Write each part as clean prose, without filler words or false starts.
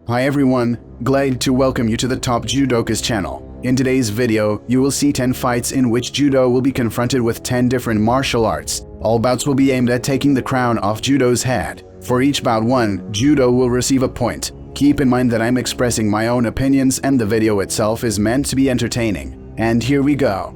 Hi everyone, glad to welcome you to the Top Judokas channel. In today's video, you will see 10 fights in which Judo will be confronted with 10 different martial arts. All bouts will be aimed at taking the crown off Judo's head. For each bout won, Judo will receive a point. Keep in mind that I'm expressing my own opinions and the video itself is meant to be entertaining. And here we go.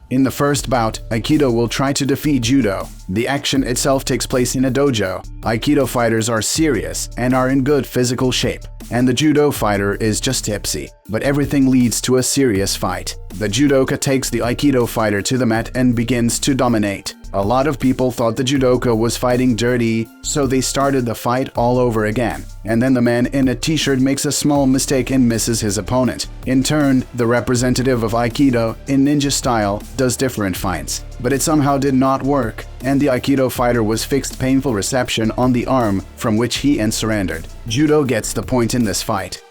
In the first bout, Aikido will try to defeat Judo. The action itself takes place in a dojo. Aikido fighters are serious and are in good physical shape, and the Judo fighter is just tipsy. But everything leads to a serious fight. The Judoka takes the Aikido fighter to the mat and begins to dominate. A lot of people thought the Judoka was fighting dirty, so they started the fight all over again. And then the man in a t-shirt makes a small mistake and misses his opponent. In turn, the representative of Aikido, in ninja style, does different fights. But it somehow did not work, and the Aikido fighter was fixed painful reception on the arm, from which he surrendered. Judo gets the point in this fight.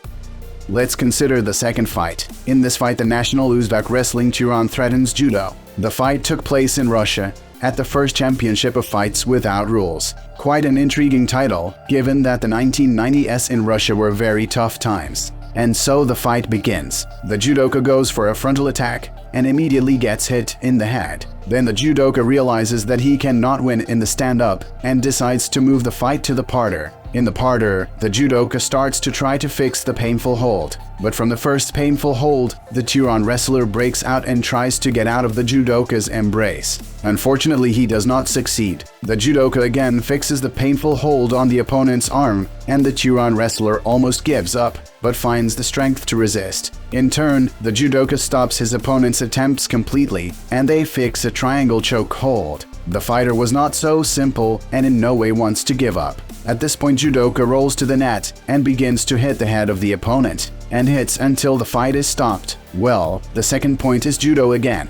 Let's consider the second fight. In this fight, the national Uzbek wrestling Turan threatens Judo. The fight took place in Russia, at the first championship of fights without rules. Quite an intriguing title, given that the 1990s in Russia were very tough times. And so the fight begins. The Judoka goes for a frontal attack and immediately gets hit in the head. Then the Judoka realizes that he cannot win in the stand-up and decides to move the fight to the parter. In the parter, the Judoka starts to try to fix the painful hold. But from the first painful hold, the Turan wrestler breaks out and tries to get out of the Judoka's embrace. Unfortunately, he does not succeed. The Judoka again fixes the painful hold on the opponent's arm, and the Turan wrestler almost gives up, but finds the strength to resist. In turn, the Judoka stops his opponent's attempts completely, and they fix a triangle choke hold. The fighter was not so simple and in no way wants to give up. At this point, Judoka rolls to the net and begins to hit the head of the opponent, and hits until the fight is stopped. Well, the second point is Judo again.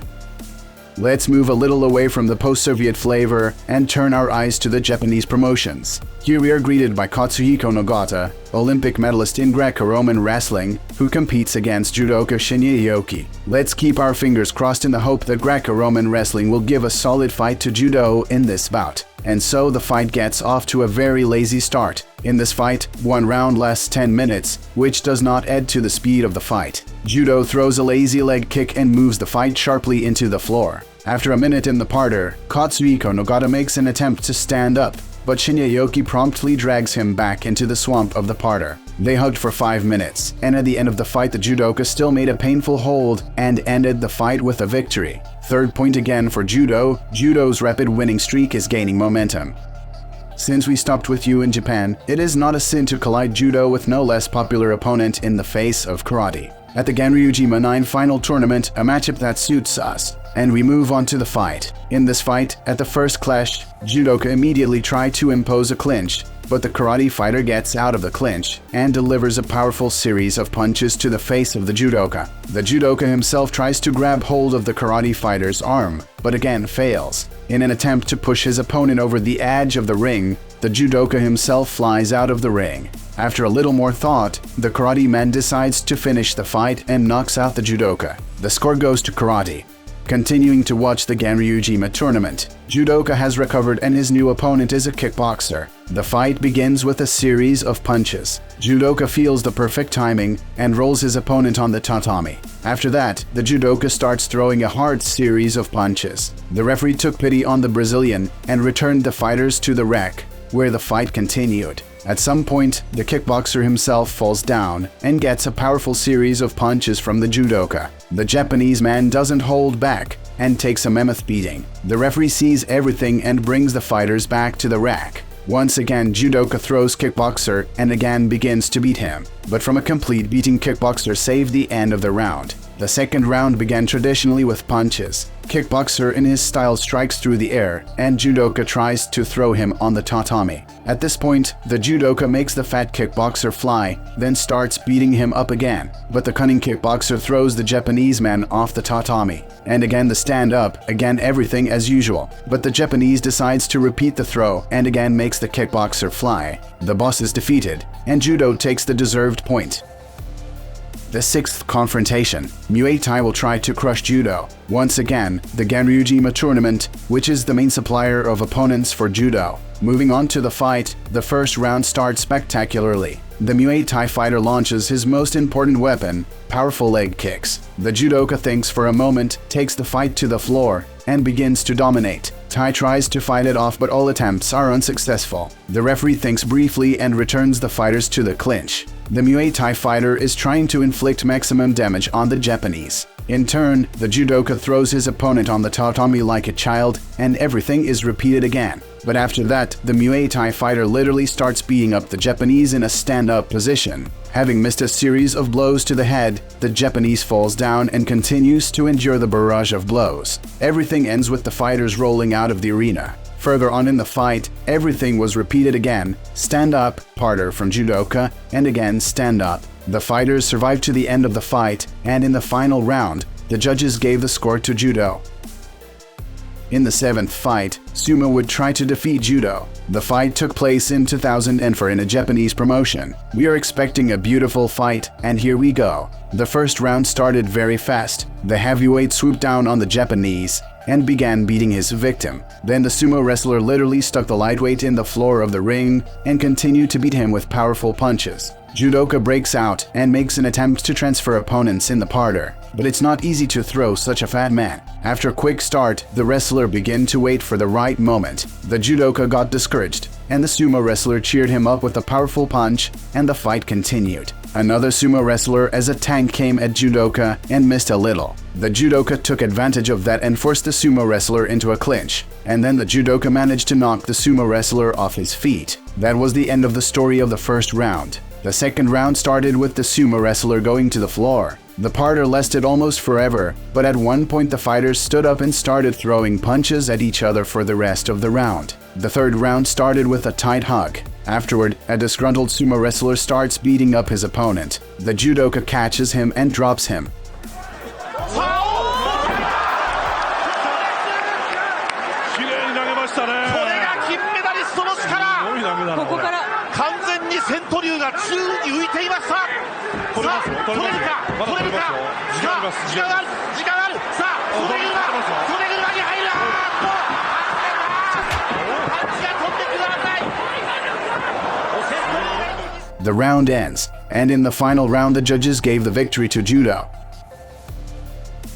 Let's move a little away from the post-Soviet flavor and turn our eyes to the Japanese promotions. Here we are greeted by Katsuhiko Nagata, Olympic medalist in Greco-Roman wrestling, who competes against Judoka Shinya Aoki. Let's keep our fingers crossed in the hope that Greco-Roman wrestling will give a solid fight to Judo in this bout. And so the fight gets off to a very lazy start. In this fight, one round lasts 10 minutes, which does not add to the speed of the fight. Judo throws a lazy leg kick and moves the fight sharply into the floor. After a minute in the parter, Katsuhiko Nagata makes an attempt to stand up, but Shinya Aoki promptly drags him back into the swamp of the parter. They hugged for 5 minutes, and at the end of the fight the Judoka still made a painful hold and ended the fight with a victory. Third point again for Judo. Judo's rapid winning streak is gaining momentum. Since we stopped with you in Japan, it is not a sin to collide Judo with no less popular opponent in the face of karate. At the Ganryujima 9 final tournament, a matchup that suits us. And we move on to the fight. In this fight, at the first clash, Judoka immediately tried to impose a clinch, but the karate fighter gets out of the clinch and delivers a powerful series of punches to the face of the Judoka. The Judoka himself tries to grab hold of the karate fighter's arm, but again fails. In an attempt to push his opponent over the edge of the ring, the Judoka himself flies out of the ring. After a little more thought, the karate man decides to finish the fight and knocks out the Judoka. The score goes to karate. Continuing to watch the Ganryujima tournament, Judoka has recovered and his new opponent is a kickboxer. The fight begins with a series of punches. Judoka feels the perfect timing and rolls his opponent on the tatami. After that, the Judoka starts throwing a hard series of punches. The referee took pity on the Brazilian and returned the fighters to the rack, where the fight continued. At some point, the kickboxer himself falls down and gets a powerful series of punches from the Judoka. The Japanese man doesn't hold back and takes a mammoth beating. The referee sees everything and brings the fighters back to the rack. Once again, Judoka throws kickboxer and again begins to beat him. But from a complete beating, kickboxer saved the end of the round. The second round began traditionally with punches. Kickboxer in his style strikes through the air, and Judoka tries to throw him on the tatami. At this point, the Judoka makes the fat kickboxer fly, then starts beating him up again. But the cunning kickboxer throws the Japanese man off the tatami. And again the stand-up, again everything as usual. But the Japanese decides to repeat the throw, and again makes the kickboxer fly. The boss is defeated, and Judo takes the deserved point. The sixth confrontation. Muay Thai will try to crush Judo. Once again, the Ganryujima tournament, which is the main supplier of opponents for Judo. Moving on to the fight, the first round starts spectacularly. The Muay Thai fighter launches his most important weapon, powerful leg kicks. The judoka thinks for a moment, takes the fight to the floor, and begins to dominate. Thai tries to fight it off, but all attempts are unsuccessful. The referee thinks briefly and returns the fighters to the clinch. The Muay Thai fighter is trying to inflict maximum damage on the Japanese. In turn, the judoka throws his opponent on the tatami like a child, and everything is repeated again. But after that, the Muay Thai fighter literally starts beating up the Japanese in a stand-up position. Having missed a series of blows to the head, the Japanese falls down and continues to endure the barrage of blows. Everything ends with the fighters rolling out of the arena. Further on in the fight, everything was repeated again, stand up, parter from judoka, and again stand up. The fighters survived to the end of the fight, and in the final round, the judges gave the score to Judo. In the seventh fight, Sumo would try to defeat Judo. The fight took place in 2004 in a Japanese promotion. We are expecting a beautiful fight, and here we go. The first round started very fast. The heavyweight swooped down on the Japanese and began beating his victim. Then the sumo wrestler literally stuck the lightweight in the floor of the ring and continued to beat him with powerful punches. Judoka breaks out and makes an attempt to transfer opponents in the parter, but it's not easy to throw such a fat man. After a quick start, the wrestler began to wait for the right moment. The judoka got discouraged, and the sumo wrestler cheered him up with a powerful punch, and the fight continued. Another sumo wrestler as a tank came at judoka and missed a little. The judoka took advantage of that and forced the sumo wrestler into a clinch, and then the judoka managed to knock the sumo wrestler off his feet. That was the end of the story of the first round. The second round started with the sumo wrestler going to the floor. The parter lasted almost forever, but at one point the fighters stood up and started throwing punches at each other for the rest of the round. The third round started with a tight hug. Afterward, a disgruntled sumo wrestler starts beating up his opponent. The judoka catches him and drops him. The round ends, and in the final round the judges gave the victory to Judo.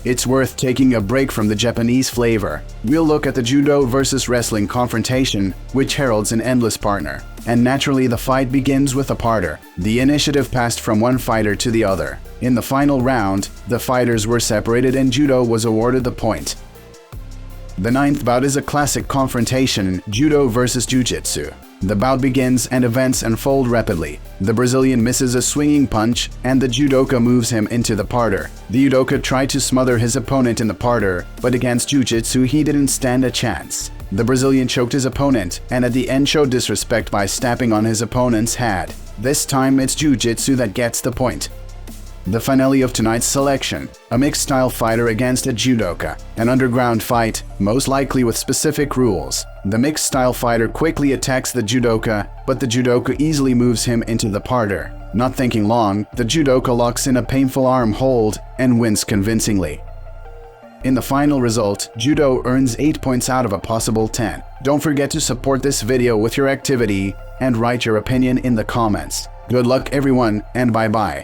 It's worth taking a break from the Japanese flavor. We'll look at the Judo versus wrestling confrontation, which heralds an endless partner. And naturally the fight begins with a parter. The initiative passed from one fighter to the other. In the final round, the fighters were separated and Judo was awarded the point. The ninth bout is a classic confrontation, Judo versus Jiu-Jitsu. The bout begins and events unfold rapidly. The Brazilian misses a swinging punch and the judoka moves him into the parter. The judoka tried to smother his opponent in the parter, but against Jiu-Jitsu he didn't stand a chance. The Brazilian choked his opponent and at the end showed disrespect by stamping on his opponent's head. This time it's Jiu-Jitsu that gets the point. The finale of tonight's selection, a mixed-style fighter against a judoka, an underground fight, most likely with specific rules. The mixed-style fighter quickly attacks the judoka, but the judoka easily moves him into the parter. Not thinking long, the judoka locks in a painful arm hold and wins convincingly. In the final result, Judo earns 8 points out of a possible 10. Don't forget to support this video with your activity and write your opinion in the comments. Good luck everyone, and bye-bye.